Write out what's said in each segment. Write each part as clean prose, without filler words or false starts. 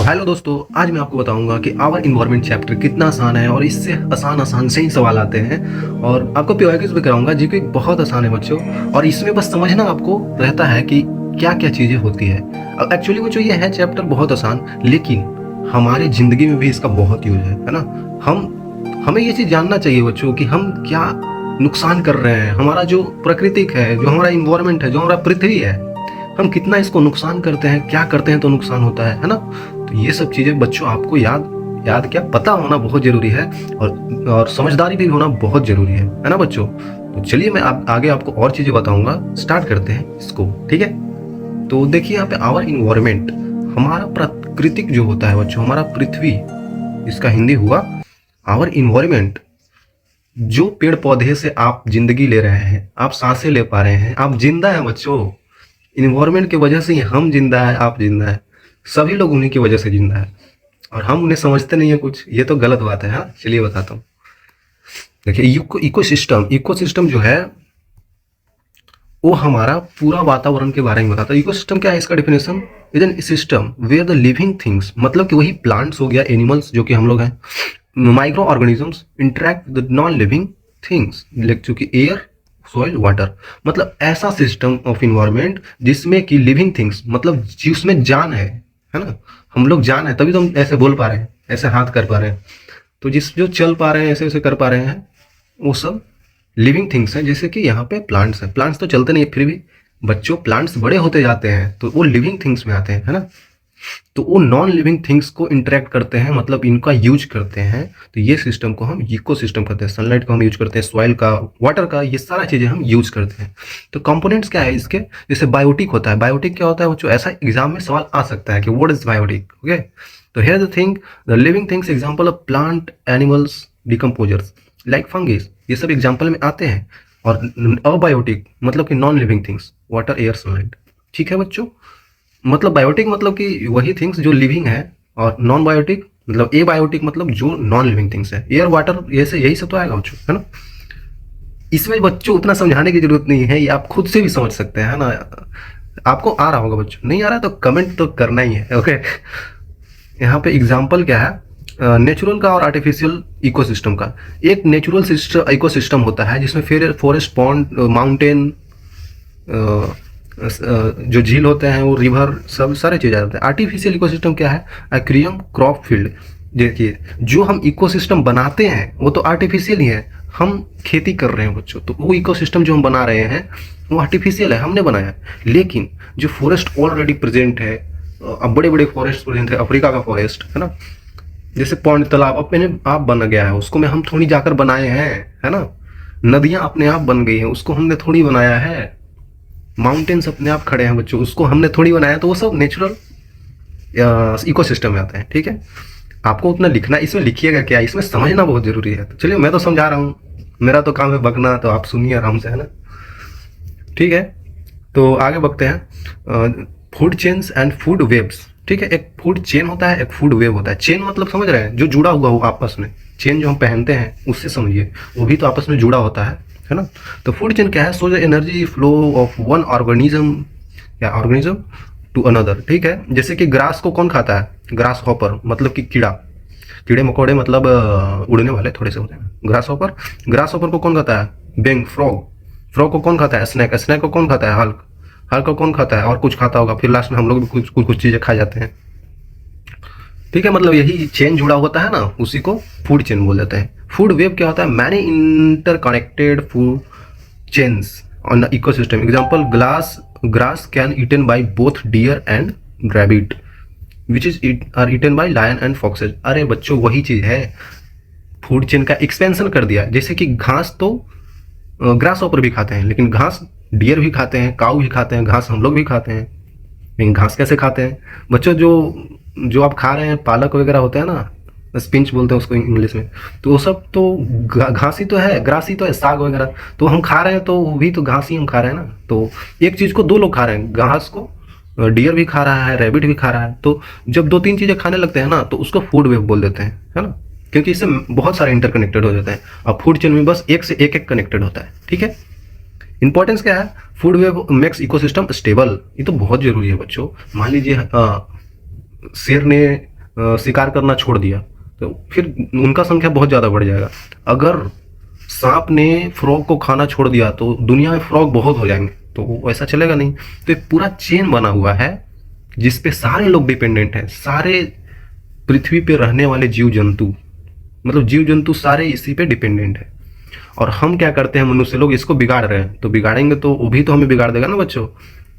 Hello दोस्तों, आज मैं आपको बताऊंगा कि आवर इन्वायरमेंट चैप्टर कितना आसान है और इससे आसान से ही सवाल आते हैं। और आपको पीवाईक्यूज भी कराऊंगा जी कि बहुत आसान है बच्चों। और इसमें बस समझना आपको रहता है कि क्या क्या चीज़ें होती है। एक्चुअली बच्चों ये है चैप्टर बहुत आसान, लेकिन हमारे ज़िंदगी में भी इसका बहुत यूज है ना। हमें ये चीज़ जानना चाहिए बच्चों कि हम क्या नुकसान कर रहे हैं। हमारा जो प्राकृतिक है, जो हमारा इन्वायरमेंट है, जो हमारा पृथ्वी है, हम कितना इसको नुकसान करते हैं, क्या करते हैं तो नुकसान होता है ना। तो ये सब चीज़ें बच्चों आपको याद क्या पता होना बहुत ज़रूरी है। और समझदारी भी होना बहुत ज़रूरी है ना बच्चों। तो चलिए मैं आगे आपको और चीज़ें बताऊंगा। स्टार्ट करते हैं इसको, ठीक है। तो देखिए यहाँ पे आवर इन्वायरमेंट, हमारा प्राकृतिक जो होता है बच्चों, हमारा पृथ्वी, इसका हिंदी हुआ आवर इन्वायरमेंट। जो पेड़ पौधे से आप जिंदगी ले रहे हैं, आप सांसें ले पा रहे हैं, आप जिंदा हैं बच्चों। इन्वायरमेंट की वजह से ही हम जिंदा है, आप जिंदा है, सभी लोग उन्हीं की वजह से जिंदा है। और हम उन्हें समझते नहीं है कुछ, ये तो गलत बात है। हाँ चलिए बताता हूँ। देखिए इकोसिस्टम जो है वो हमारा पूरा वातावरण के बारे में बताता है। इकोसिस्टम क्या है, इसका definition is an system where the living things, मतलब कि वही प्लांट्स हो गया, एनिमल्स जो कि हम लोग हैं, micro organisms interact with non living things, जो कि एयर, सॉइल, वाटर, मतलब ऐसा सिस्टम ऑफ इन्वायरमेंट जिसमें कि लिविंग थिंग्स, मतलब जिसमें जान है ना। हम लोग जान है, तभी तो हम ऐसे बोल पा रहे हैं, ऐसे हाथ कर पा रहे हैं, तो जो चल पा रहे हैं, ऐसे ऐसे कर पा रहे हैं, वो सब लिविंग थिंग्स हैं। जैसे कि यहाँ पे प्लांट्स हैं, प्लांट्स तो चलते नहीं है, फिर भी बच्चों प्लांट्स बड़े होते जाते हैं तो वो लिविंग थिंग्स में आते हैं, है ना। तो वो नॉन लिविंग थिंग्स को इंटरेक्ट करते हैं, मतलब इनका यूज करते हैं। तो ये सिस्टम को हम इकोसिस्टम करते हैं। सनलाइट को हम यूज करते हैं, सॉइल का, वाटर का, ये सारा चीजें हम यूज करते हैं। तो कंपोनेंट्स क्या है इसके, जैसे बायोटिक होता है। बायोटिक क्या होता है बच्चों, ऐसा एग्जाम में सवाल आ सकता है कि व्हाट इज बायोटिक। ओके, तो here the thing, the living things example of plant, animals, decomposers like fungus, ये सब एग्जांपल में आते हैं। और अबायोटिक मतलब कि non living things, water, air, sunlight. ठीक है बच्चों, मतलब बायोटिक मतलब कि वही थिंग्स जो लिविंग है, और नॉन बायोटिक मतलब ए बायोटिक मतलब जो नॉन लिविंग थिंग्स है, एयर, वाटर, यही सब तो आएगा बच्चों, है ना। इसमें बच्चों उतना समझाने की जरूरत नहीं है, ये आप खुद से भी समझ सकते हैं, है ना। आपको आ रहा होगा बच्चों, नहीं आ रहा है तो कमेंट तो करना ही है। ओके, यहाँ पे एग्जाम्पल क्या है, नेचुरल का और आर्टिफिशियल इकोसिस्टम का। एक नेचुरल इकोसिस्टम होता है जिसमें फिर फॉरेस्ट, पॉन्ड, माउंटेन, जो झील होते हैं, वो रिवर, सब सारे चीज़ आ जाते हैं। आर्टिफिशियल इकोसिस्टम क्या है, एक्वेरियम, क्रॉप फील्ड। देखिए जो हम इकोसिस्टम बनाते हैं वो तो आर्टिफिशियल ही है, हम खेती कर रहे हैं बच्चों, तो वो इकोसिस्टम जो हम बना रहे हैं वो आर्टिफिशियल है, हमने बनाया है। लेकिन जो फॉरेस्ट ऑलरेडी प्रेजेंट है, अब बड़े बड़े फॉरेस्ट प्रेजेंट है, अफ्रीका का फॉरेस्ट, है ना। जैसे पौंड तालाब अपने आप बन गया है, उसको में हम थोड़ी जाकर बनाए हैं, है ना। नदियां अपने आप बन गई हैं, उसको हमने थोड़ी बनाया है। माउंटेन्स अपने आप खड़े हैं बच्चों, उसको हमने थोड़ी बनाया। तो वो सब नेचुरल इकोसिस्टम में आते हैं, ठीक है। आपको उतना लिखना, इसमें लिखिएगा क्या, इसमें समझना बहुत जरूरी है। तो चलिए मैं तो समझा रहा हूँ, मेरा तो काम है बकना, तो आप सुनिए आराम से, है ना। ठीक है, तो आगे बढ़ते हैं। Food chains and food webs, ठीक है। एक फूड चेन होता है, एक फूड वेब होता है। चेन मतलब समझ रहे हैं, जो जुड़ा हुआ हो आपस में। चेन जो हम पहनते हैं उससे समझिए, वो भी तो आपस में जुड़ा होता है ना। तो फूड चेन क्या है, so the energy flow of one organism या ऑर्गेनिज्म टू अनदर, ठीक है। जैसे कि ग्रास को कौन खाता है, ग्रास हॉपर मतलब कि कीड़े मकोड़े, मतलब उड़ने वाले थोड़े से होते हैं। ग्रास हॉपर को कौन खाता है, बेंग, फ्रॉग को कौन खाता है, स्नैक को कौन खाता है, हल्क को कौन खाता है, और कुछ खाता होगा, फिर लास्ट में हम लोग भी कुछ चीजें खा जाते हैं। ठीक है, मतलब यही चेन जुड़ा होता है ना, उसी को फूड चेन बोल देते हैं। फूड वेब क्या होता है, many interconnected food chains on the ecosystem. Example, grass can eaten by both deer and rabbit which is are eaten by lion and foxes. अरे बच्चों वही चीज है, फूड चेन का एक्सपेंशन कर दिया। जैसे कि घास तो ग्रास ऊपर भी खाते हैं, लेकिन घास डियर भी खाते हैं, काऊ भी खाते हैं, घास हम लोग भी खाते हैं। लेकिन घास कैसे खाते हैं बच्चों, जो आप खा रहे हैं, पालक वगैरह होता है ना, स्पिंच बोलते हैं उसको इंग्लिश में, तो वो सब तो घास ही तो है, ग्रास ही तो है, साग वगैरह तो हम खा रहे हैं, तो वो भी तो घास ही हम खा रहे हैं ना। तो एक चीज को दो लोग खा रहे हैं, घास को डियर भी खा रहा है, रैबिट भी खा रहा है। तो जब दो तीन चीजें खाने लगते हैं ना, तो उसको फूड वेब बोल देते हैं, है ना, क्योंकि इससे बहुत सारे इंटरकनेक्टेड हो जाते हैं। और फूड चेन में बस एक से एक कनेक्टेड होता है, ठीक है। इंपॉर्टेंस क्या है, food web makes ecosystem stable, ये तो बहुत जरूरी है बच्चों। मान लीजिए शेर ने शिकार करना छोड़ दिया तो फिर उनका संख्या बहुत ज़्यादा बढ़ जाएगा। अगर सांप ने फ्रॉग को खाना छोड़ दिया तो दुनिया में फ्रॉग बहुत हो जाएंगे, तो वो ऐसा चलेगा नहीं। तो एक पूरा चेन बना हुआ है जिस पे सारे लोग डिपेंडेंट हैं, सारे पृथ्वी पे रहने वाले जीव जंतु, मतलब जीव जंतु सारे इसी पे डिपेंडेंट है। और हम क्या करते हैं, मनुष्य लोग इसको बिगाड़ रहे हैं, तो बिगाड़ेंगे तो वो भी तो हमें बिगाड़ देगा ना बच्चों।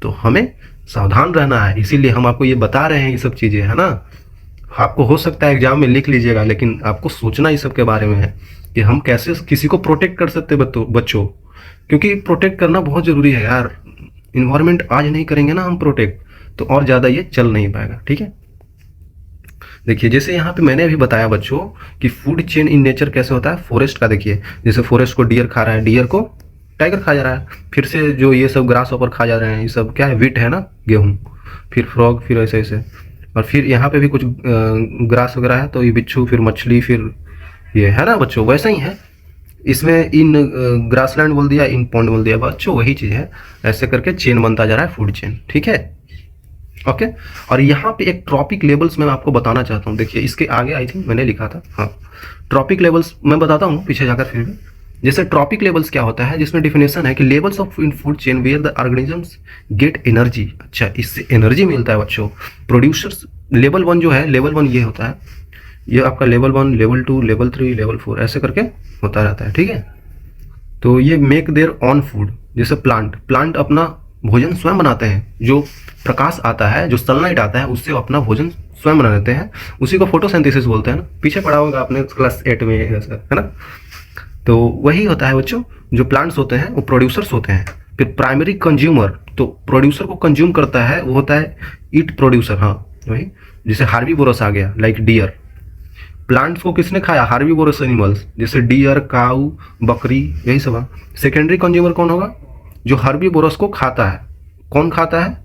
तो हमें सावधान रहना है, इसीलिए हम आपको ये बता रहे हैं ये सब चीज़ें, है ना। आपको हो सकता है एग्जाम में लिख लीजिएगा, लेकिन आपको सोचना इस सब के बारे में है कि हम कैसे किसी को प्रोटेक्ट कर सकते हैं बच्चों, क्योंकि प्रोटेक्ट करना बहुत ज़रूरी है यार। इन्वायरमेंट आज नहीं करेंगे ना हम प्रोटेक्ट, तो और ज़्यादा ये चल नहीं पाएगा, ठीक है। देखिए जैसे यहाँ पे मैंने अभी बताया बच्चों कि फूड चेन इन नेचर कैसे होता है फॉरेस्ट का। देखिए जैसे फॉरेस्ट को डियर खा रहा है, डियर को टाइगर खा जा रहा है, फिर से जो ये सब ग्रास ऊपर खा जा रहे हैं, ये सब क्या है, वीट है ना, गेहूँ, फिर फ्रॉग, फिर ऐसे ऐसे, और फिर यहाँ पे भी कुछ ग्रास वगैरह है, तो ये बिच्छू, फिर मछली, फिर ये है ना बच्चों। वैसा ही है इसमें, इन ग्रासलैंड बोल दिया, इन पॉन्ड बोल दिया बच्चों, वही चीज़ है। ऐसे करके चेन बनता जा रहा है, फूड चेन, ठीक है, ओके। और यहाँ पे एक ट्रॉपिक लेवल्स मैं आपको बताना चाहता हूँ। देखिए इसके आगे आई थिंक मैंने लिखा था, हाँ, ट्रॉपिक लेवल्स मैं बताता हूँ पीछे जाकर फिर भी। जैसे ट्रॉपिक लेवल्स क्या होता है, जिसमें डिफिनेशन है कि levels of in food chain where the organisms get energy. अच्छा, इससे एनर्जी मिलता है बच्चों। प्रोड्यूसर्स लेवल 1 जो है, लेवल 1 ये होता है, ये आपका लेवल 1, लेवल 2, लेवल 3, लेवल 4 ऐसे करके होता रहता है, ठीक है। तो ये मेक देयर ऑन फूड, जैसे प्लांट अपना भोजन स्वयं बनाते हैं। जो प्रकाश आता है, जो सनलाइट आता है, उससे अपना भोजन स्वयं बना लेते हैं। उसी को फोटोसिंथेसिस बोलते हैं ना, पीछे पढ़ा होगा आपने क्लास 8 में, ऐसा है ना। तो वही होता है बच्चों, जो प्लांट्स होते हैं वो प्रोड्यूसर्स होते हैं। फिर प्राइमरी कंज्यूमर, तो प्रोड्यूसर को कंज्यूम करता है वो होता है ईट प्रोड्यूसर, हाँ वही। जैसे हार्बीवोरस आ गया, लाइक डियर। प्लांट्स को किसने खाया, हार्बीवोरस एनिमल्स, जैसे डियर, काऊ, बकरी, यही सब। सेकेंडरी कंज्यूमर कौन होगा, जो हार्बीवोरस को खाता है। कौन खाता है,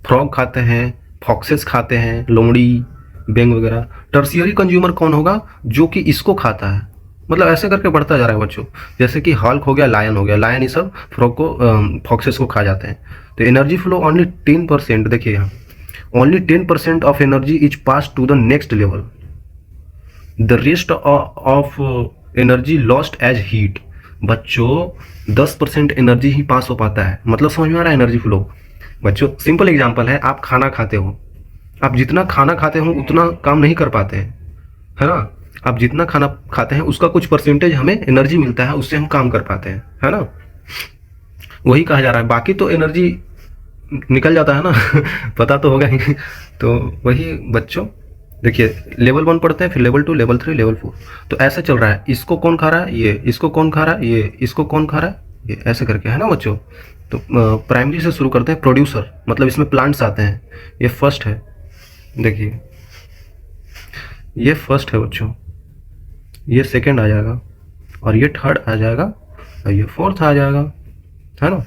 फ्रॉग खाते हैं, फॉक्सेस खाते हैं, लोमड़ी, बेंग वगैरह। टर्शियरी कंज्यूमर कौन होगा, जो कि इसको खाता है। मतलब ऐसे करके बढ़ता जा रहा है बच्चों। जैसे कि हल्क हो गया, लायन हो गया, लायन ये सब फ्रॉग को, फॉक्सेस को खा जाते हैं। तो एनर्जी फ्लो ओनली 10%, देखिए यहाँ only 10% of energy is pass to the next level, the rest of energy lost as heat. बच्चों 10% एनर्जी ही पास हो पाता है, मतलब समझ में आ रहा है एनर्जी फ्लो। बच्चों सिंपल एग्जांपल है, आप खाना खाते हो, आप जितना खाना खाते हो उतना काम नहीं कर पाते हैं, है ना। आप जितना खाना खाते हैं उसका कुछ परसेंटेज हमें एनर्जी मिलता है, उससे हम काम कर पाते हैं, है ना। वही कहा जा रहा है, बाकी तो एनर्जी निकल जाता है ना पता तो होगा ही तो वही बच्चों देखिए, लेवल 1 पढ़ते हैं, फिर लेवल 2, लेवल 3, लेवल 4। तो ऐसे चल रहा है। इसको कौन खा रहा है, ये, इसको कौन खा रहा है, ये, इसको कौन खा रहा है, ये, ऐसे करके, है ना बच्चों। तो प्राइमरी से शुरू करते हैं, प्रोड्यूसर, मतलब इसमें प्लांट्स आते हैं। ये फर्स्ट है, देखिए ये फर्स्ट है बच्चों, ये सेकंड आ जाएगा, और ये थर्ड आ जाएगा, और ये फोर्थ आ जाएगा, है ना।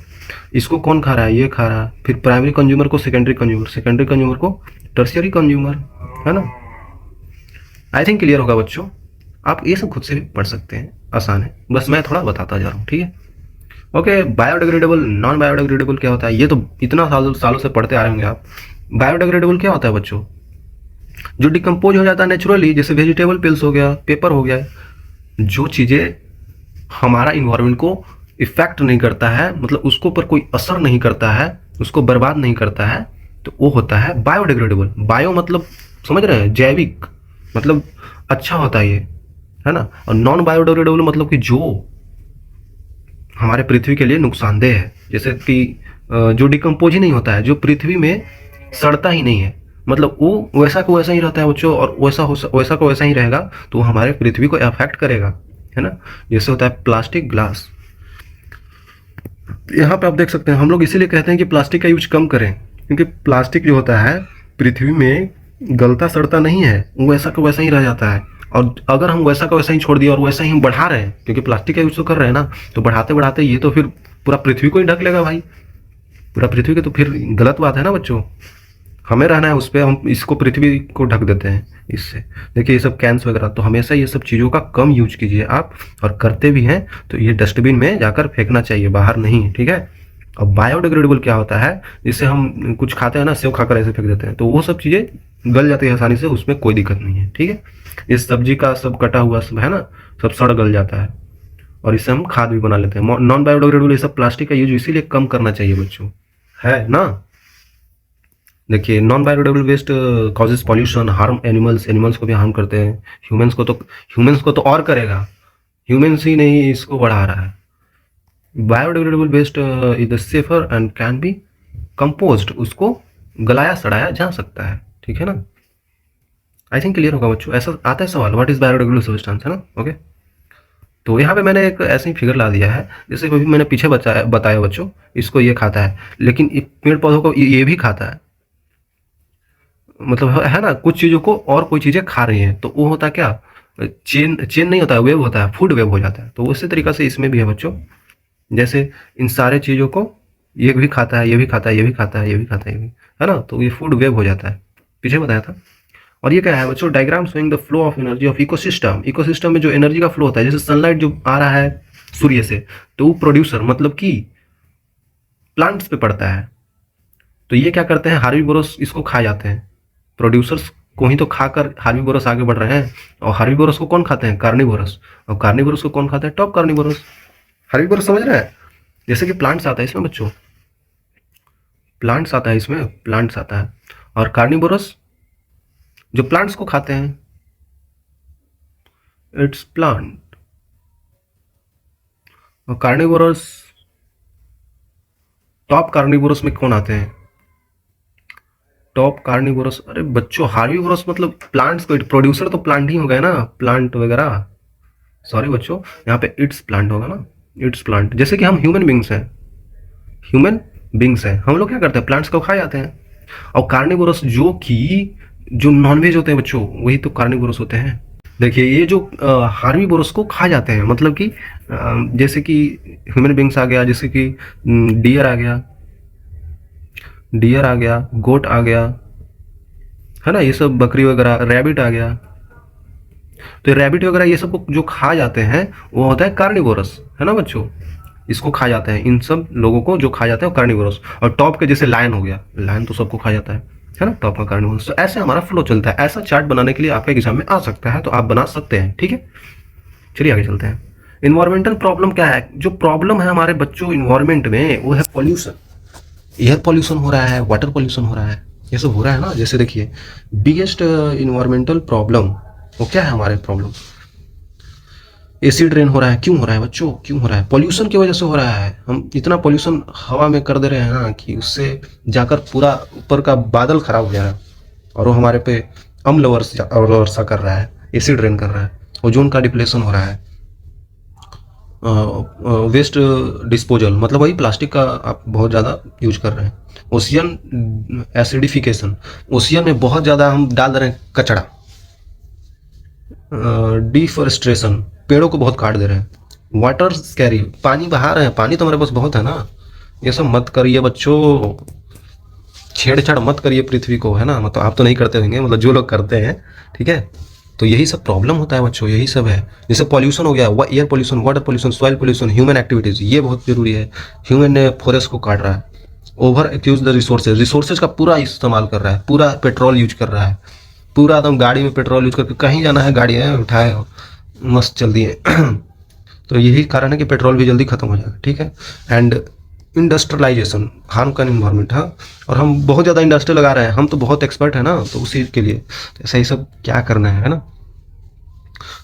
इसको कौन खा रहा है, ये खा रहा है। फिर प्राइमरी कंज्यूमर को सेकेंडरी कंज्यूमर, सेकेंडरी कंज्यूमर को टर्शियरी कंज्यूमर, है ना। आई थिंक क्लियर होगा बच्चों। आप ये सब खुद से भी पढ़ सकते हैं, आसान है, बस मैं थोड़ा बताता जा रहा हूँ, ठीक है। ओके, बायोडिग्रेडेबल, नॉन बायोडिग्रेडेबल क्या होता है, ये तो इतना सालों से पढ़ते आ रहे होंगे आप। बायोडिग्रेडेबल क्या होता है बच्चों, जो डिकम्पोज हो जाता है नेचुरली, जैसे वेजिटेबल पिल्स हो गया, पेपर हो गया, जो चीज़ें हमारा इन्वायरमेंट को इफेक्ट नहीं करता है, मतलब उसको पर कोई असर नहीं करता है, उसको बर्बाद नहीं करता है, तो वो होता है बायोडिग्रेडेबल। बायो मतलब समझ रहे हैं, जैविक, मतलब अच्छा होता है ये, है ना। और नॉन बायोडिग्रेडेबल मतलब कि जो हमारे पृथ्वी के लिए नुकसानदेह है, जैसे कि जो डिकम्पोज ही नहीं होता है, जो पृथ्वी में सड़ता ही नहीं है, मतलब वो वैसा को वैसा ही रहता है बच्चों, और वैसा को वैसा ही रहेगा, तो हमारे पृथ्वी को अफेक्ट करेगा, है ना। जैसे होता है प्लास्टिक, ग्लास। यहाँ पे आप देख सकते हैं, हम लोग इसीलिए कहते हैं कि प्लास्टिक का यूज कम करें, क्योंकि प्लास्टिक जो होता है पृथ्वी में गलता सड़ता नहीं है, वो वैसा का वैसा ही रह जाता है। और अगर हम वैसा का वैसा ही छोड़ दिए और वैसा ही हम बढ़ा रहे हैं, क्योंकि प्लास्टिक का यूज तो कर रहे हैं ना, तो बढ़ाते बढ़ाते ये तो फिर पूरा पृथ्वी को ही ढक लेगा भाई, पूरा पृथ्वी के, तो फिर गलत बात है ना बच्चों। हमें रहना है उस पर, हम इसको पृथ्वी को ढक देते हैं इससे। देखिए ये सब कैंस वगैरह, तो हमेशा ये सब चीज़ों का कम यूज कीजिए आप, और करते भी हैं तो ये डस्टबिन में जाकर फेंकना चाहिए, बाहर नहीं, ठीक है। अब बायोडिग्रेडेबल क्या होता है, जिससे हम कुछ खाते हैं ना, सेव खाकर ऐसे फेंक देते हैं, तो वो सब चीज़ें गल जाती है आसानी से, उसमें कोई दिक्कत नहीं है, ठीक है। इस सब्जी का सब कटा हुआ सब है ना, सब सड़ गल जाता है, और इससे हम खाद भी बना लेते हैं। नॉन बायोडिग्रेडेबल ये सब प्लास्टिक का यूज इसीलिए कम करना चाहिए बच्चों, है ना। देखिए, non biodegradable waste causes pollution, harm animals, animals को भी हार्म करते हैं, ह्यूमंस को तो और करेगा, ह्यूमंस ही नहीं इसको बढ़ा रहा है। Biodegradable waste is the safer and can be composed, उसको गलाया सड़ाया जा सकता है, ठीक है ना। आई थिंक क्लियर होगा बच्चों। ऐसा आता है सवाल, व्हाट इज बायोडिग्रेडेबल सब्सटेंस, है ना, ओके। तो यहाँ पे मैंने एक ऐसे ही फिगर ला दिया है, जैसे अभी मैंने पीछे बताया बच्चों, इसको ये खाता है, लेकिन पेड़ पौधों को ये भी खाता है, मतलब है ना, कुछ चीज़ों को और कोई चीज़ें खा रही हैं, तो वो होता है क्या, चेन चेन नहीं होता है, वेव होता है, फूड वेव हो जाता है। तो उसी तरीक़ा से इसमें भी है बच्चों, जैसे इन सारे चीज़ों को ये भी खाता है, ये भी खाता है, ये भी खाता है, ये भी खाता है, ये भी, है ना, तो ये फूड वेव हो जाता है, पीछे बताया था। और ये क्या है बच्चों, diagram showing the flow of energy of ecosystem. Ecosystem में जो एनर्जी का फ्लो होता है, जैसे सनलाइट जो आ रहा है सूर्य से, तो वो प्रोड्यूसर मतलब कि प्लांट्स पे पड़ता है, तो ये क्या करते हैं, हार्बीवोरस इसको खा जाते हैं, प्रोड्यूसर्स को ही तो खाकर हार्बीवोरस आगे बढ़ रहे हैं। और हार्बीवोरस को कौन खाते हैं, कार्निवोरस, और कार्निवोरस को कौन खाता है, टॉप कार्निवोरस। हार्बीवोरस समझ रहे हैं, जैसे कि प्लांट्स आता है इसमें बच्चों, प्लांट्स आता है इसमें, प्लांट्स आता है, और कार्निवोरस जो प्लांट्स को खाते हैं, इट्स प्लांट। और कार्निवोरस, टॉप कार्निवोरस में कौन आते हैं, टॉप कार्निवोरस, अरे बच्चों हार्बीवोरस मतलब प्लांट्स को, प्रोड्यूसर तो प्लांट ही हो गए ना, प्लांट वगैरह, सॉरी बच्चों, यहाँ पे इट्स प्लांट होगा ना, इट्स प्लांट। जैसे कि हम ह्यूमन बींग्स हैं, ह्यूमन बींग्स हैं, हम लोग क्या करते हैं, प्लांट्स को खा जाते हैं। और कार्निवोरस जो कि जो नॉनवेज होते हैं बच्चों, वही तो कार्निवोरस होते हैं। देखिए, ये जो हार्बीवोरस को खा जाते हैं, मतलब कि जैसे कि ह्यूमन बींग्स आ गया, जैसे कि डियर आ गया, डियर आ गया, गोट आ गया, है ना, ये सब बकरी वगैरह, रैबिट आ गया, तो रैबिट वगैरह ये सब को जो खा जाते हैं वो होता है कार्निवोरस, है ना बच्चों, इसको खा जाते हैं, इन सब लोगों को जो खा जाते हैं कार्निवोरस। और टॉप के जैसे लायन हो गया, लायन तो सबको खा जाता है ना, टॉप का कार्निवोरस। तो ऐसे हमारा फ्लो चलता है। ऐसा चार्ट बनाने के लिए आपके एग्जाम में आ सकता है, तो आप बना सकते हैं, ठीक है। चलिए आगे चलते हैं। इन्वायरमेंटल प्रॉब्लम क्या है, जो प्रॉब्लम है हमारे बच्चों इन्वायरमेंट में, वो है पॉल्यूशन। एयर पॉल्यूशन हो रहा है, वाटर पॉल्यूशन हो रहा है, ये सब हो रहा है ना। जैसे देखिए, बिगेस्ट इन्वायरमेंटल प्रॉब्लम वो क्या है हमारे प्रॉब्लम, एसिड रेन हो रहा है। क्यों हो रहा है बच्चों, क्यों हो रहा है, पॉल्यूशन की वजह से हो रहा है। हम इतना पॉल्यूशन हवा में कर दे रहे हैं ना, कि उससे जाकर पूरा ऊपर का बादल खराब हो जा रहा है, और वो हमारे पे अम्ल वर्षा कर रहा है, एसिड रेन कर रहा है, ओजोन का डिप्लेशन हो रहा है। वेस्ट डिस्पोजल मतलब वही प्लास्टिक का आप बहुत ज़्यादा यूज कर रहे हैं। ओशियन एसिडिफिकेशन, ओशियन में बहुत ज़्यादा हम डाल रहे हैं कचरा। डिफॉरेस्ट्रेशन, पेड़ों को बहुत काट दे रहे हैं। वाटर स्कैरी, पानी बहा रहे हैं, पानी तो हमारे पास बहुत है ना। ये सब मत करिए बच्चों, छेड़छाड़ मत करिए पृथ्वी को, है ना। मतलब आप तो नहीं करते होंगे, मतलब जो लोग करते हैं, ठीक है। तो यही सब प्रॉब्लम होता है बच्चों, यही सब है। जैसे पॉल्यूशन हो गया, air pollution, water pollution, soil pollution, human activities, ये बहुत जरूरी है। ह्यूमन ने फॉरेस्ट को काट रहा है, over use the resources, resources का पूरा इस्तेमाल कर रहा है, पूरा पेट्रोल यूज कर रहा है, पूरा एकदम गाड़ी में पेट्रोल यूज करके, कहीं जाना है गाड़ी है उठाए मस्त चल दिए। तो यही कारण है कि पेट्रोल भी जल्दी खत्म हो जाएगा, ठीक है। एंड इंडस्ट्रियलाइजेशन हार्म का इन्वायरमेंट, हाँ। और हम बहुत ज़्यादा इंडस्ट्री लगा रहे हैं, हम तो बहुत एक्सपर्ट है ना, तो उसी के लिए तो ऐसा ही सब क्या करना है ना।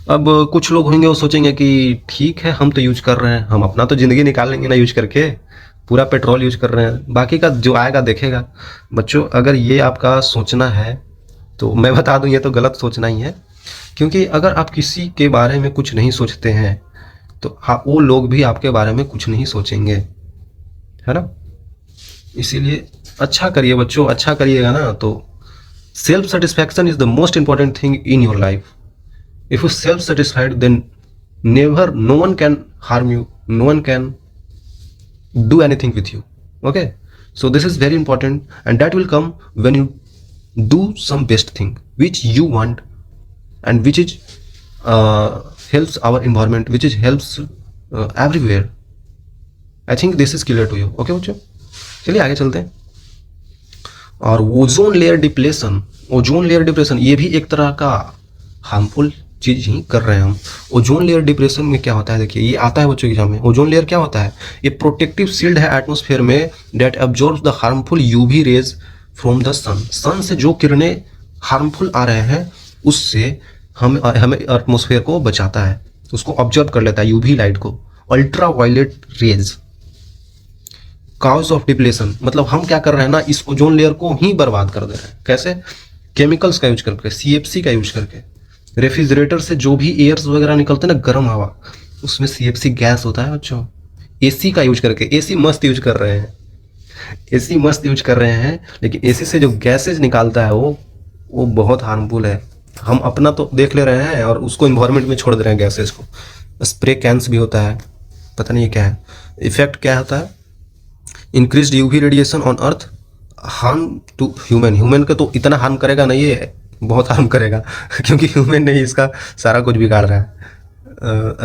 अब कुछ लोग होंगे वो सोचेंगे कि ठीक है, हम तो यूज कर रहे हैं, हम अपना तो ज़िंदगी निकाल लेंगे ना यूज करके, पूरा पेट्रोल यूज कर रहे हैं, बाकी का जो आएगा देखेगा। बच्चों अगर ये आपका सोचना है, तो मैं बता दूं ये तो गलत सोचना ही है। क्योंकि अगर आप किसी के बारे में कुछ नहीं सोचते हैं, तो वो लोग भी आपके बारे में कुछ नहीं सोचेंगे, है ना। इसीलिए अच्छा करिए बच्चों, अच्छा करिएगा ना, तो self satisfaction is the most important thing in your life. If you self satisfied, then never, no one can harm you, no one can do anything with you, okay. So this is very important, and that will come when you do some best thing which you want, and which is helps our environment, which is helps everywhere, I think this is clear to you. Okay बच्चों, चलिए आगे चलते हैं। और ozone layer depletion, ozone layer depression ये भी एक तरह का हार्मफुल चीज ही कर रहे हैं हम। ओजोन लेयर डिप्रेशन में क्या होता है, देखिए ये आता है बच्चों एग्जाम में। ओजोन लेयर क्या होता है, ये प्रोटेक्टिव शील्ड है एटमॉस्फेयर में that absorbs the harmful UV rays from the sun. Sun से जो किरणें हार्मफुल आ रहे हैं उससे हमें एटमॉस्फेयर को बचाता है, उसको ऑब्जर्व कर लेता है यूवी लाइट को। Ultra violet rays cause of depletion, मतलब हम क्या कर रहे हैं ना, इस ओजोन लेयर को ही बर्बाद कर दे रहे हैं। कैसे, केमिकल्स का यूज करके, सीएफसी का यूज करके। रेफ्रिजरेटर से जो भी एयर्स वगैरह निकलते हैं ना, गर्म हवा, उसमें सीएफसी गैस होता है बच्चों। एसी का यूज करके, एसी मस्त यूज कर रहे हैं, एसी मस्त यूज कर रहे हैं, लेकिन एसी से जो गैसेज निकालता है वो बहुत हार्मफुल है। हम अपना तो देख ले रहे हैं और उसको इन्वायरमेंट में छोड़ दे रहे हैं गैसेज को। स्प्रे कैंस भी होता है, पता नहीं क्या है इफेक्ट, क्या होता है, increased UV radiation on earth harm to human. Human का तो इतना हार्म करेगा नहीं, ये बहुत हार्म करेगा क्योंकि ह्यूमन ने इसका सारा कुछ बिगाड़ रहा है।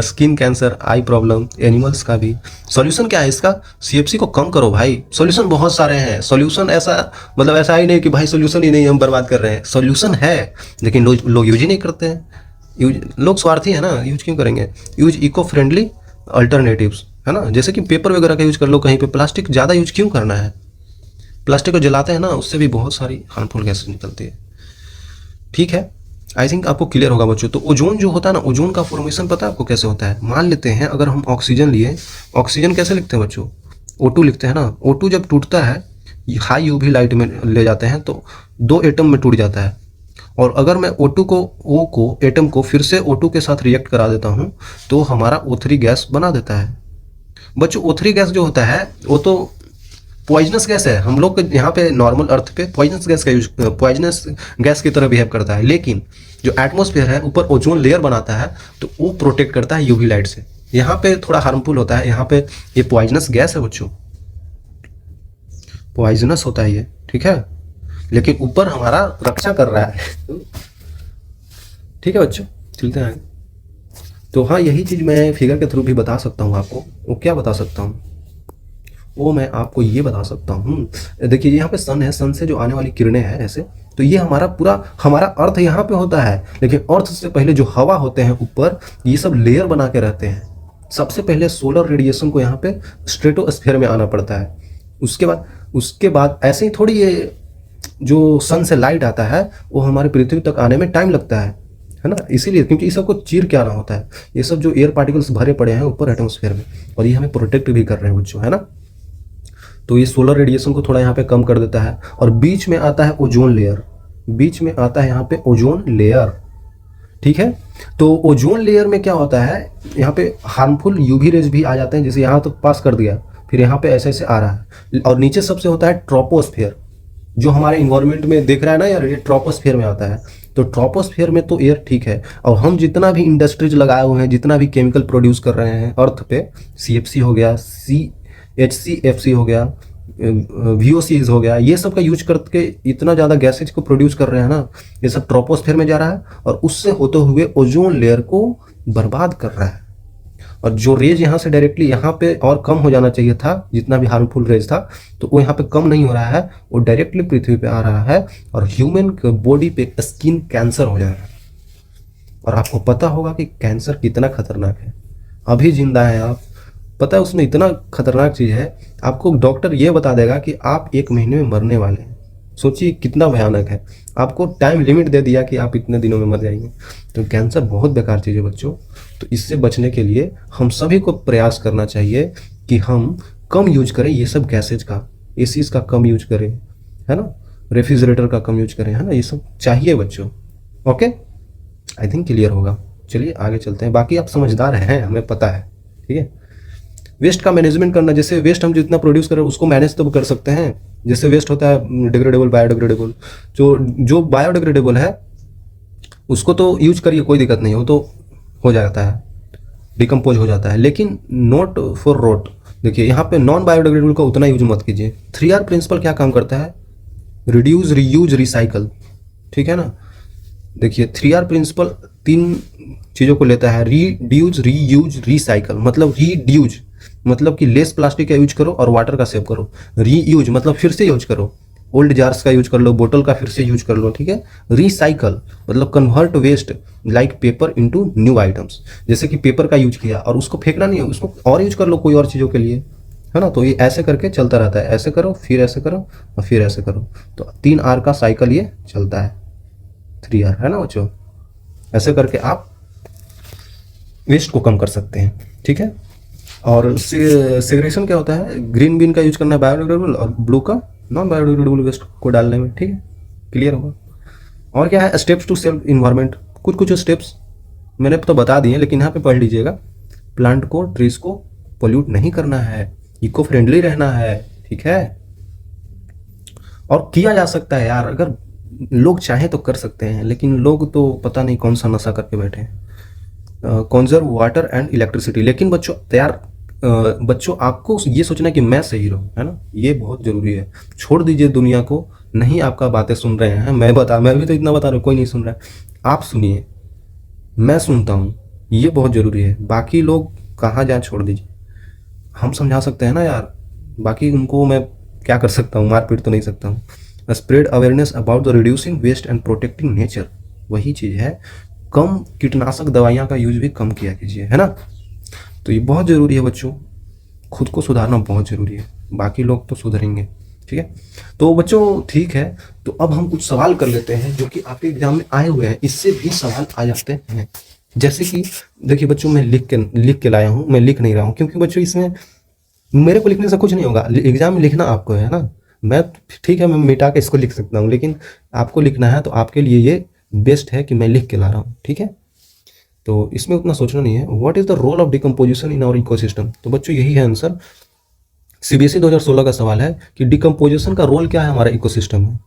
स्किन कैंसर, आई प्रॉब्लम, एनिमल्स का भी। सॉल्यूशन क्या है इसका, सीएफसी को कम करो भाई। सॉल्यूशन बहुत सारे हैं, सॉल्यूशन ऐसा मतलब ऐसा ही नहीं कि भाई सॉल्यूशन ही नहीं हम बर्बाद कर रहे हैं, सॉल्यूशन है लेकिन लोग यूज ही नहीं करते हैं। लोग स्वार्थी है ना, यूज क्यों करेंगे। यूज इको फ्रेंडली अल्टरनेटिव्स, है ना, जैसे कि पेपर वगैरह का यूज कर लो कहीं पे। प्लास्टिक ज़्यादा यूज क्यों करना है, प्लास्टिक को जलाते हैं ना, उससे भी बहुत सारी हार्मफुल गैसेज निकलती है। ठीक है, आई थिंक आपको क्लियर होगा बच्चों। तो ओजोन जो होता है ना, ओजोन का फॉर्मेशन पता है आपको कैसे होता है। मान लेते हैं अगर हम ऑक्सीजन लिए, ऑक्सीजन कैसे लिखते हैं बच्चों, O2 लिखते हैं ना। O2 जब टूटता है हाई यूवी लाइट में ले जाते हैं तो 2 एटम में टूट जाता है। और अगर मैं O2 को O को एटम को फिर से O2 के साथ रिएक्ट करा देता हूँ तो हमारा O3 गैस बना देता है बच्चों। O3 गैस जो होता है वो तो पॉइजनस गैस है। हम लोग यहाँ पे नॉर्मल अर्थ पे पॉइजनस गैस का यूज, पॉइजनस गैस की तरह बिहेव करता है, लेकिन जो एटमॉस्फेयर है ऊपर ओजोन लेयर बनाता है तो वो प्रोटेक्ट करता है यूवी लाइट से। यहाँ पे थोड़ा हार्मफुल होता है, यहाँ पे ये पॉइजनस गैस है बच्चों, पॉइजनस होता है ये, ठीक है, लेकिन ऊपर हमारा रक्षा कर रहा है। ठीक है बच्चों, चलते हैं। तो हाँ, यही चीज़ मैं फिगर के थ्रू भी बता सकता हूँ आपको। वो क्या बता सकता हूँ, वो मैं आपको ये बता सकता हूँ। देखिए यहाँ पे सन है, सन से जो आने वाली किरणें हैं ऐसे, तो ये हमारा पूरा हमारा अर्थ यहाँ पे होता है, लेकिन अर्थ से पहले जो हवा होते हैं ऊपर, ये सब लेयर बना के रहते हैं। सबसे पहले सोलर रेडिएशन को यहाँ पे स्ट्रेटोस्फीयर में आना पड़ता है। उसके बाद ऐसे ही थोड़ी ये जो सन से लाइट आता है वो हमारे पृथ्वी तक आने में टाइम लगता है ना। इसीलिए क्योंकि इस सबको चीर के आना होता है। ये सब जो एयर पार्टिकल्स भरे पड़े हैं ऊपर एटमॉस्फेयर में, और ये हमें प्रोटेक्ट भी कर रहे हैं बच्चों, है ना। तो ये सोलर रेडिएशन को थोड़ा यहाँ पे कम कर देता है। और बीच में आता है ओजोन लेयर, बीच में आता है यहाँ पे ओजोन लेयर, ठीक है। तो ओजोन लेयर में क्या होता है, यहाँ पे हार्मफुल यूवी रेज भी आ जाते हैं, जैसे यहाँ तो पास कर दिया, फिर यहाँ पे ऐसे ऐसे आ रहा है। और नीचे सबसे होता है ट्रोपोस्फेयर, जो हमारे इन्वायरमेंट में देख रहा है ना यार, ये ट्रोपोस्फेयर में आता है। तो ट्रोपोस्फेयर में तो एयर ठीक है, और हम जितना भी इंडस्ट्रीज लगाए हुए हैं, जितना भी केमिकल प्रोड्यूस कर रहे हैं अर्थ पे, CFC हो गया, HCFC हो गया, VOCs हो गया, ये सब का यूज करके इतना ज़्यादा गैसेज को प्रोड्यूस कर रहे हैं ना, ये सब ट्रोपोस्फेयर में जा रहा है और उससे होते हुए ओजोन लेयर को बर्बाद कर रहा है। और जो रेज यहाँ से डायरेक्टली यहाँ पे और कम हो जाना चाहिए था, जितना भी हार्मफुल रेज था, तो वो यहाँ पे कम नहीं हो रहा है, वो डायरेक्टली पृथ्वी पे आ रहा है और ह्यूमन के बॉडी पे स्किन कैंसर हो जा रहा है। और आपको पता होगा कि कैंसर कितना खतरनाक है। अभी जिंदा है आप, पता है उसमें इतना खतरनाक चीज़ है, आपको डॉक्टर ये बता देगा कि आप 1 महीने में मरने वाले हैं। सोचिए कितना भयानक है। आपको टाइम लिमिट दे दिया कि आप इतने दिनों में मर जाएंगे। तो कैंसर बहुत बेकार चीज़ है बच्चों। तो इससे बचने के लिए हम सभी को प्रयास करना चाहिए कि हम कम यूज करें ये सब गैसेज का, एसीज का कम यूज करें, है ना, रेफ्रिजरेटर का कम यूज करें, है ना, ये सब चाहिए बच्चों। ओके, आई थिंक क्लियर होगा। चलिए आगे चलते हैं। बाकी आप समझदार हैं, हमें पता है, ठीक है। वेस्ट का मैनेजमेंट करना, जैसे वेस्ट हम जितना प्रोड्यूस करें उसको मैनेज तो कर सकते हैं। जैसे वेस्ट होता है डिग्रेडेबल, बायोडिग्रेडेबल, जो बायोडिग्रेडेबल है उसको तो यूज करिए, कोई दिक्कत नहीं, वो तो हो जाता है, डिकम्पोज हो जाता है, लेकिन नॉट फॉर रोट। देखिए यहाँ पे नॉन बायोडिग्रेडेबल का उतना यूज मत कीजिए। 3R प्रिंसिपल क्या काम करता है, रिड्यूस, रीयूज, रिसाइकल, ठीक है ना। देखिए 3R प्रिंसिपल 3 चीज़ों को लेता है, रिड्यूस, रीयूज, रिसाइकल। मतलब रिड्यूज मतलब कि लेस प्लास्टिक का यूज करो और वाटर का सेव करो। रीयूज मतलब फिर से यूज करो, ओल्ड जार्स का यूज कर लो, बोतल का फिर से यूज कर लो, ठीक है। रिसाइकल मतलब convert waste like paper into new items, जैसे कि पेपर का यूज किया और उसको फेंकना नहीं है, उसको और यूज कर लो कोई और चीज़ों के लिए, है ना। तो ये ऐसे करके चलता रहता है, ऐसे करो फिर ऐसे करो और फिर ऐसे करो, तो 3R का साइकिल ये चलता है, 3R, है ना बच्चों। ऐसे करके आप वेस्ट को कम कर सकते हैं, ठीक है। और सेग्रेगेशन क्या होता है, ग्रीन बिन का यूज करना है बायोडिग्रेडेबल और ब्लू का नॉन बायोडिग्रेडेबल वेस्ट को डालने में, ठीक है, क्लियर होगा। और क्या है, स्टेप्स टू सेव इन्वायरमेंट, कुछ कुछ स्टेप्स मैंने तो बता दिए, लेकिन यहाँ पे पढ़ लीजिएगा। प्लांट को, ट्रीज को पोल्यूट नहीं करना है, इको फ्रेंडली रहना है, ठीक है। और किया जा सकता है यार, अगर लोग चाहे तो कर सकते हैं, लेकिन लोग तो पता नहीं कौन सा नशा करके बैठे हैं। कंजर्व वाटर एंड इलेक्ट्रिसिटी, लेकिन बच्चों तैयार बच्चों आपको ये सोचना है कि मैं सही रहूं, है ना, ये बहुत जरूरी है। छोड़ दीजिए दुनिया को, नहीं आपका बातें सुन रहे हैं, मैं भी तो इतना बता रहा हूँ, कोई नहीं सुन रहा है, आप सुनिए, मैं सुनता हूँ, ये बहुत जरूरी है। बाकी लोग कहाँ जाए, छोड़ दीजिए, हम समझा सकते हैं ना यार, बाकी उनको मैं क्या कर सकता हूँ, मारपीट तो नहीं सकता हूँ। Spread awareness about the reducing waste and protecting nature, वही चीज़ है, कम कीटनाशक दवाइयाँ का यूज भी कम किया कीजिए, है ना। तो ये बहुत ज़रूरी है बच्चों, खुद को सुधारना बहुत ज़रूरी है, बाकी लोग तो सुधरेंगे, ठीक है। तो बच्चों ठीक है, तो अब हम कुछ सवाल कर लेते हैं जो कि आपके एग्जाम में आए हुए हैं, इससे भी सवाल आ जाते हैं। जैसे कि देखिए बच्चों, मैं लिख के लाया हूँ, मैं लिख नहीं रहा हूँ, क्योंकि बच्चों इसमें मेरे को लिखने से कुछ नहीं होगा, एग्जाम में लिखना आपको है ना। मैं ठीक है, मैं मिटा के इसको लिख सकता हूँ, लेकिन आपको लिखना है, तो आपके लिए ये बेस्ट है कि मैं लिख के ला रहा हूँ, ठीक है। तो इसमें उतना सोचना नहीं है। What is the role of decomposition in our ecosystem, तो बच्चों यही है आंसर। सीबीएसई 2016 का सवाल है कि डिकम्पोजिशन का रोल क्या है हमारे इकोसिस्टम में।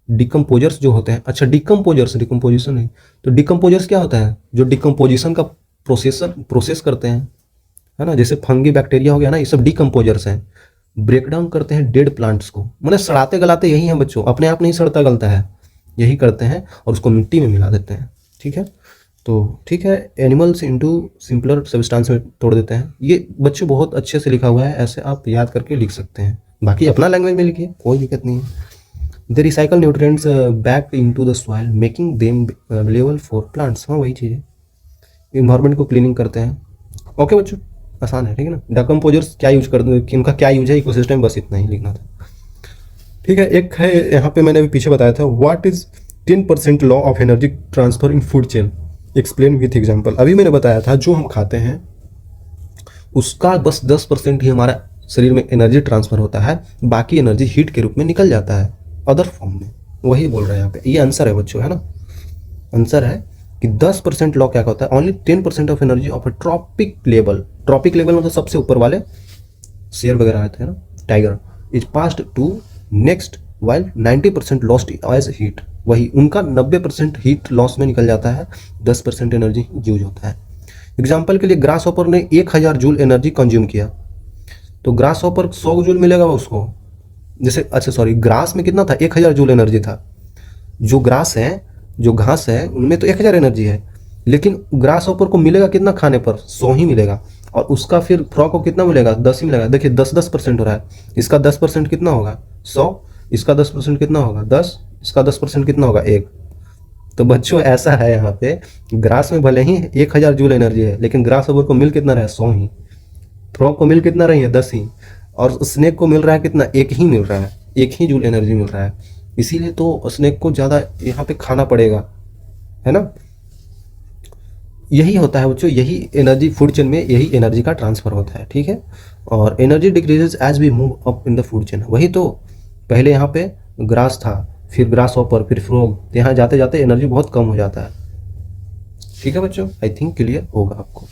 डिकम्पोजर्स जो होते हैं, अच्छा डिकम्पोजिशन नहीं, तो डिकम्पोजर्स क्या होता है, जो डिकम्पोजिशन का प्रोसेस करते हैं, है ना। जैसे फंगी बैक्टीरिया हो गया ना, ये सब डिकम्पोजर्स हैं, ब्रेक डाउन करते हैं डेड प्लांट्स को, मतलब सड़ाते गलाते यही हैं बच्चों, अपने आप नहीं सड़ता गलता है, यही करते हैं और उसको मिट्टी में मिला देते हैं, ठीक है। तो ठीक है, एनिमल्स इनटू सिंपलर सब्सटेंस में तोड़ देते हैं, ये बच्चों बहुत अच्छे से लिखा हुआ है, ऐसे आप याद करके लिख सकते हैं, बाकी अपना लैंग्वेज में लिखिए, कोई दिक्कत नहीं है। दे recycle nutrients back into the soil making them available for plants, हाँ वही चीज़ है, इन्वायरमेंट को क्लीनिंग करते हैं। ओके बच्चों, आसान है, ठीक है ना। डिकम्पोजर्स क्या यूज करते हैं, उनका क्या यूज है इकोसिस्टम, बस इतना ही लिखना था, ठीक है। एक है यहाँ पे मैंने भी पीछे बताया था, what is 10% law of energy transfer in food chain, explain with example. अभी मैंने बताया था जो हम खाते हैं उसका बस 10% ही हमारा शरीर में एनर्जी ट्रांसफर होता है, बाकी एनर्जी हीट के रूप में निकल जाता है अदर फॉर्म में, वही बोल रहे हैं यहाँ पे, ये आंसर है बच्चों, है ना। आंसर है कि 10% लॉ क्या होता है, only 10% of energy of a trophic level, trophic level मतलब सबसे ऊपर वाले शेर वगैरह आते हैं ना, tiger, is passed to next while 90% lost as heat, वही उनका 90% हीट लॉस में निकल जाता है, 10% एनर्जी यूज होता है। एग्जाम्पल के लिए ग्रास हॉपर ने 1000 जूल एनर्जी कंज्यूम किया, तो ग्रास हॉपर 100 जूल मिलेगा उसको, जैसे अच्छा सॉरी, ग्रास में कितना था, 1000 जूल एनर्जी था। जो ग्रास है, जो घास है, उनमें तो 1000 एनर्जी है, लेकिन ग्रास हॉपर को मिलेगा कितना खाने पर, 100 ही मिलेगा, और उसका फिर फ्रॉग को कितना मिलेगा, 10 ही मिलेगा। देखिए 10% हो रहा है, इसका 10% कितना होगा, 100, इसका 10% कितना होगा, 10, इसका 10% कितना होगा, 1। तो बच्चों ऐसा है यहाँ पे, ग्रास में भले ही 1000 जूल एनर्जी है, लेकिन ग्रास हॉपर को मिल कितना रहा है, 100 ही, फ्रॉग को मिल कितना रही है, 10 ही, और स्नेक को मिल रहा है कितना, 1 ही मिल रहा है, 1 ही जूल एनर्जी मिल रहा है, इसीलिए तो स्नेक को ज़्यादा यहाँ पे खाना पड़ेगा, है ना। यही होता है बच्चों, यही एनर्जी फूड चेन में, यही एनर्जी का ट्रांसफर होता है, ठीक है। और energy decreases as we move up in the food chain, वही तो पहले यहाँ पे ग्रास था, फिर ग्रास हॉपर, फिर फ्रॉग, यहाँ जाते जाते एनर्जी बहुत कम हो जाता है, ठीक है बच्चों। आई थिंक क्लियर होगा आपको,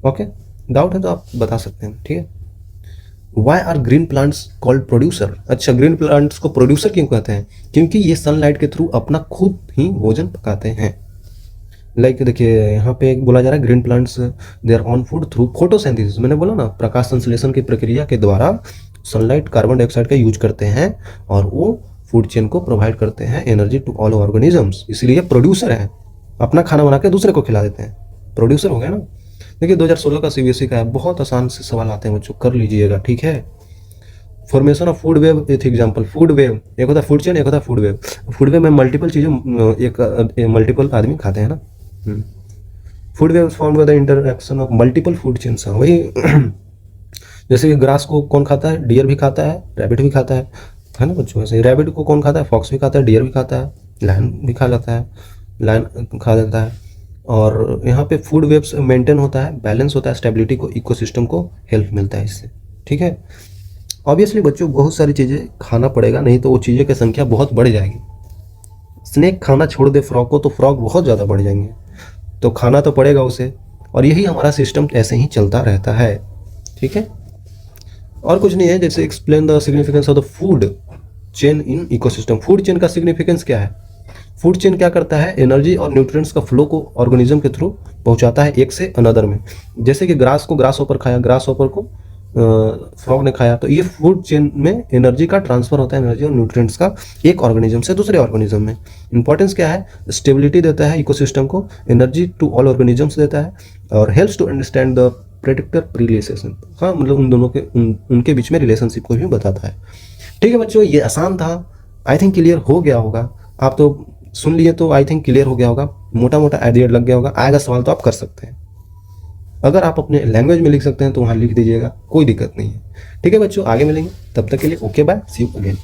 ओके। डाउट है तो आप बता सकते हैं, ठीक है। Why are green plants called producer, अच्छा ग्रीन प्लांट्स को प्रोड्यूसर क्यों कहते हैं, क्योंकि ये सनलाइट के थ्रू अपना खुद ही भोजन पकाते हैं। लाइक देखिए यहाँ पे बोला जा रहा है green plants their own food through photosynthesis, मैंने बोला ना, प्रकाश संश्लेषण की प्रक्रिया के द्वारा सनलाइट कार्बन डाइऑक्साइड का यूज करते हैं और वो फूड चेन को प्रोवाइड करते हैं एनर्जी टू ऑल ऑर्गेनिजम्स, इसलिए प्रोड्यूसर है, अपना खाना बना के दूसरे को खिला देते हैं, प्रोड्यूसर हो गया ना। देखिए 2016 का सीबीएसई का है, बहुत आसान से सवाल आते हैं बच्चों, कर लीजिएगा, ठीक है। Formation of food web with example, food web एक होता है फूड चेन, एक होता है फूड वेव। फूड वेव में मल्टीपल चीज़ें एक मल्टीपल आदमी खाते हैं ना। Food web form by the interaction of multiple food chains, वही जैसे कि ग्रास को कौन खाता है, डियर भी खाता है, रैबिट भी खाता है ना बच्चों। ऐसे रैबिट को कौन खाता है, फॉक्स भी खाता है, डियर भी खाता है, लायन भी खा जाता है, लायन खा जाता है। और यहाँ पे फूड वेब्स मेंटेन होता है, बैलेंस होता है, स्टेबिलिटी को, इकोसिस्टम को हेल्प मिलता है इससे, ठीक है। ऑब्वियसली बच्चों बहुत सारी चीज़ें खाना पड़ेगा, नहीं तो वो चीज़ों की संख्या बहुत बढ़ जाएगी। स्नेक खाना छोड़ दे फ्रॉग को तो फ्रॉग बहुत ज़्यादा बढ़ जाएंगे, तो खाना तो पड़ेगा उसे, और यही हमारा सिस्टम ऐसे ही चलता रहता है, ठीक है। और कुछ नहीं है, जैसे explain the significance of the food chain in ecosystem. Food chain का सिग्निफिकेंस क्या है? फूड चेन क्या करता है, एनर्जी और न्यूट्रिएंट्स का फ्लो को ऑर्गेनिज्म के थ्रू पहुंचाता है एक से अनदर में। जैसे कि ग्रास को ग्रास ओपर खाया, ग्रास ओपर को फ्रॉग ने खाया, तो ये फूड चेन में एनर्जी का ट्रांसफर होता है, एनर्जी और न्यूट्रिएंट्स का एक ऑर्गेनिज्म से दूसरे ऑर्गेनिज्म में। इंपॉर्टेंस क्या है, स्टेबिलिटी देता है इकोसिस्टम को, एनर्जी टू ऑल ऑर्गेनिजम्स देता है, और helps to understand the predictor relation. हाँ, मतलब उन दोनों के उनके बीच में रिलेशनशिप को भी बताता है, ठीक है बच्चों। ये आसान था, आई थिंक क्लियर हो गया होगा। आप तो सुन लिए तो आई थिंक क्लियर हो गया होगा, मोटा मोटा आइडिया लग गया होगा। आएगा सवाल तो आप कर सकते हैं, अगर आप अपने लैंग्वेज में लिख सकते हैं तो वहाँ लिख दीजिएगा, कोई दिक्कत नहीं है, ठीक है बच्चों। आगे मिलेंगे, तब तक के लिए okay bye, see you again.